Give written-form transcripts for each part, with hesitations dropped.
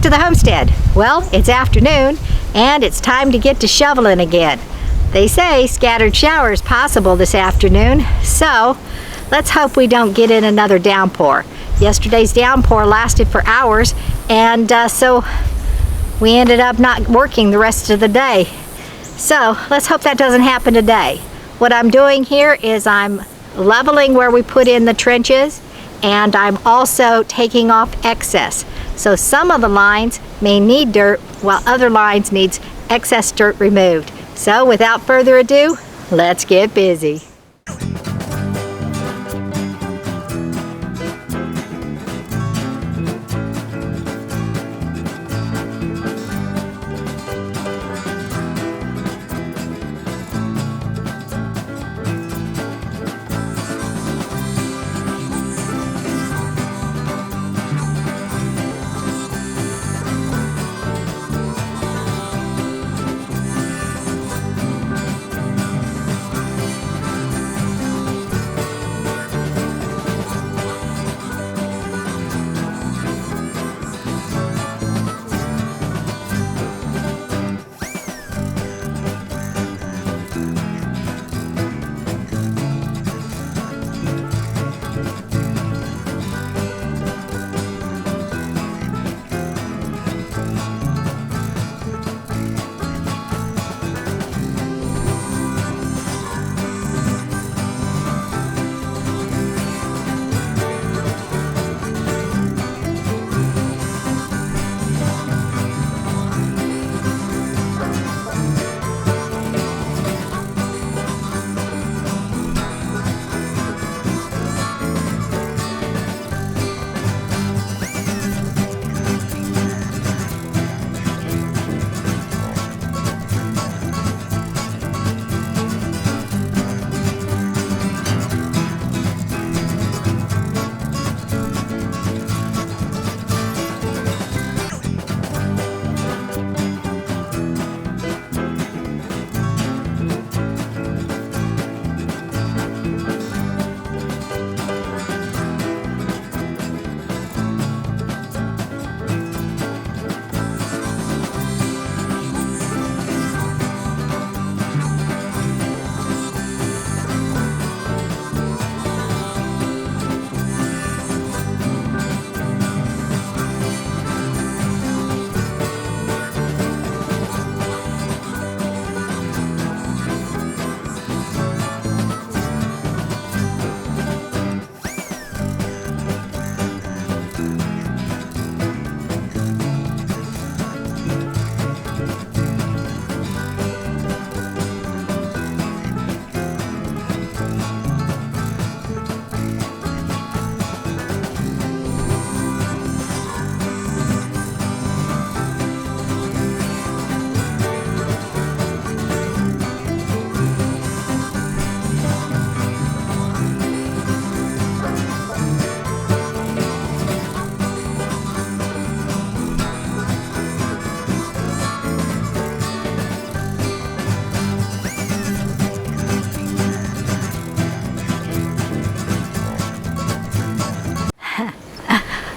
back to the homestead. Well, it's afternoon and it's time to get to shoveling again. They say scattered showers possible this afternoon, so let's hope we don't get in another downpour. Yesterday's downpour lasted for hours, and so we ended up not working the rest of the day. So let's hope that doesn't happen today. What I'm doing here is I'm leveling where we put in the trenches, and I'm also taking off excess. So some of the lines may need dirt while other lines needs excess dirt removed. So without further ado, let's get busy.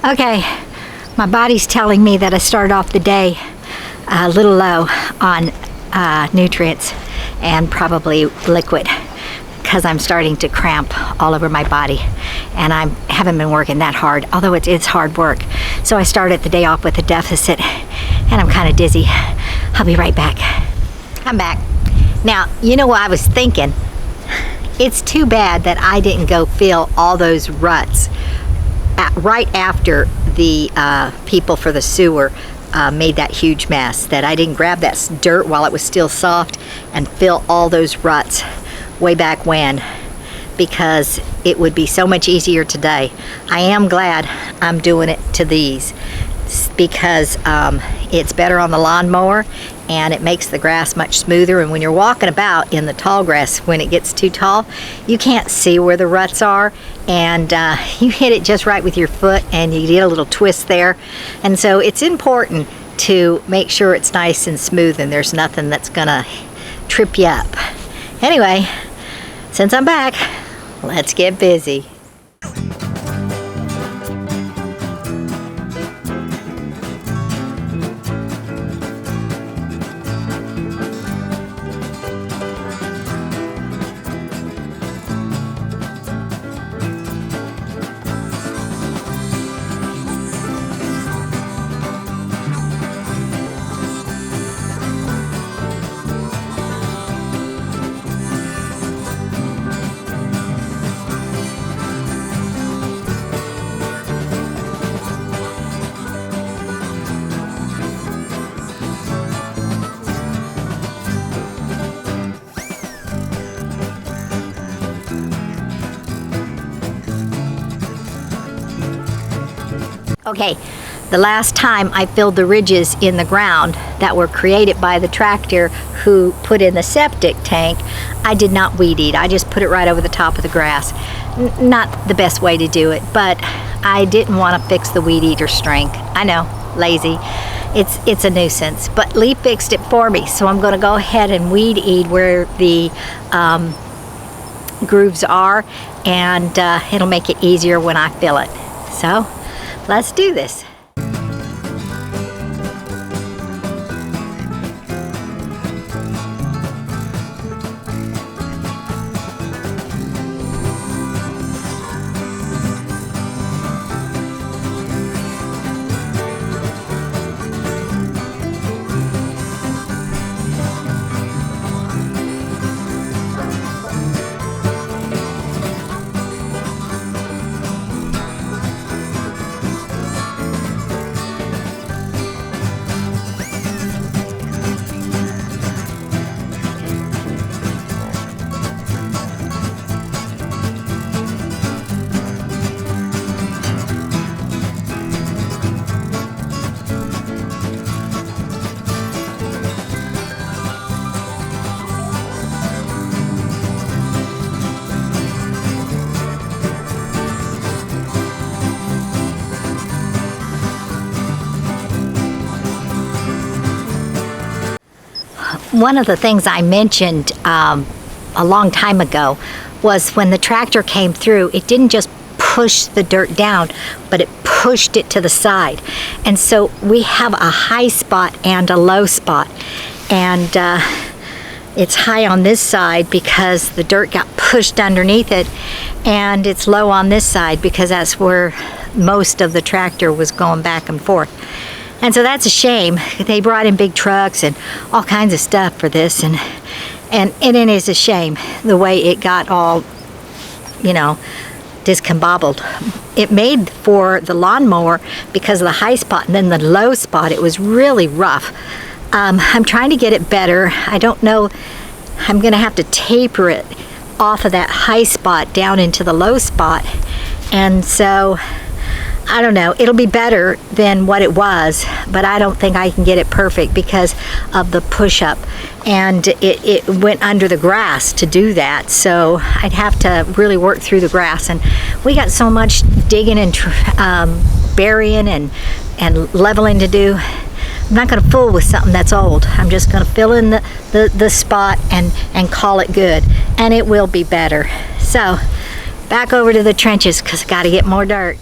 Okay, my body's telling me that I started off the day a little low on nutrients and probably liquid because I'm starting to cramp all over my body, and I haven't been working that hard, although it's hard work. So I started the day off with a deficit and I'm kind of dizzy. I'll be right back. I'm back. Now, you know what I was thinking? It's too bad that I didn't go fill all those ruts right after the people for the sewer made that huge mess, that I didn't grab that dirt while it was still soft and fill all those ruts way back when, because it would be so much easier today. I am glad I'm doing it to these because it's better on the lawnmower and it makes the grass much smoother. And when you're walking about in the tall grass, when it gets too tall, you can't see where the ruts are, and you hit it just right with your foot and you get a little twist there. And so it's important to make sure it's nice and smooth and there's nothing that's gonna trip you up. Anyway, since I'm back, let's get busy. Okay, the last time I filled the ridges in the ground that were created by the tractor who put in the septic tank, I did not weed eat. I just put it right over the top of the grass. Not the best way to do it, but I didn't want to fix the weed eater strength. I know, lazy. It's a nuisance, but Lee fixed it for me, so I'm going to go ahead and weed eat where the grooves are, and it'll make it easier when I fill it. So let's do this. One of the things I mentioned a long time ago was when the tractor came through, it didn't just push the dirt down, but it pushed it to the side. And so we have a high spot and a low spot. And it's high on this side because the dirt got pushed underneath it, and it's low on this side because that's where most of the tractor was going back and forth. And so that's a shame. They brought in big trucks and all kinds of stuff for this, and it is a shame the way it got all, discombobbled. It made for the lawnmower because of the high spot, and then the low spot, it was really rough. I'm trying to get it better. I don't know, I'm gonna have to taper it off of that high spot down into the low spot. And so, I don't know, it'll be better than what it was, but I don't think I can get it perfect because of the push-up. And it went under the grass to do that, so I'd have to really work through the grass. And we got so much digging and burying and leveling to do. I'm not going to fool with something that's old. I'm just going to fill in the spot and call it good. And it will be better. So, back over to the trenches because I got to get more dirt.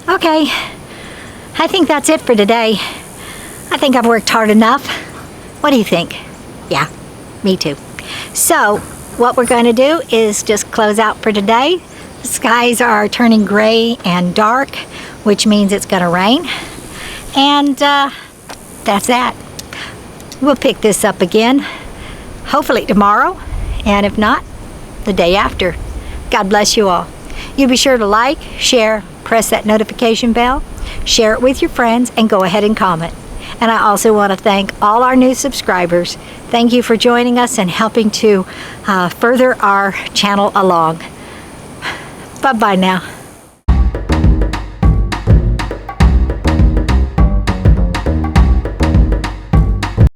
Okay, I think that's it for today. I think I've worked hard enough. What do you think? Yeah, me too. So, what we're going to do is just close out for today. The skies are turning gray and dark, which means it's going to rain. And that's that. We'll pick this up again, hopefully tomorrow, and if not, the day after. God bless you all. You be sure to like, share, press that notification bell, share it with your friends, and go ahead and comment. And I also want to thank all our new subscribers. Thank you for joining us and helping to further our channel along. Bye-bye now.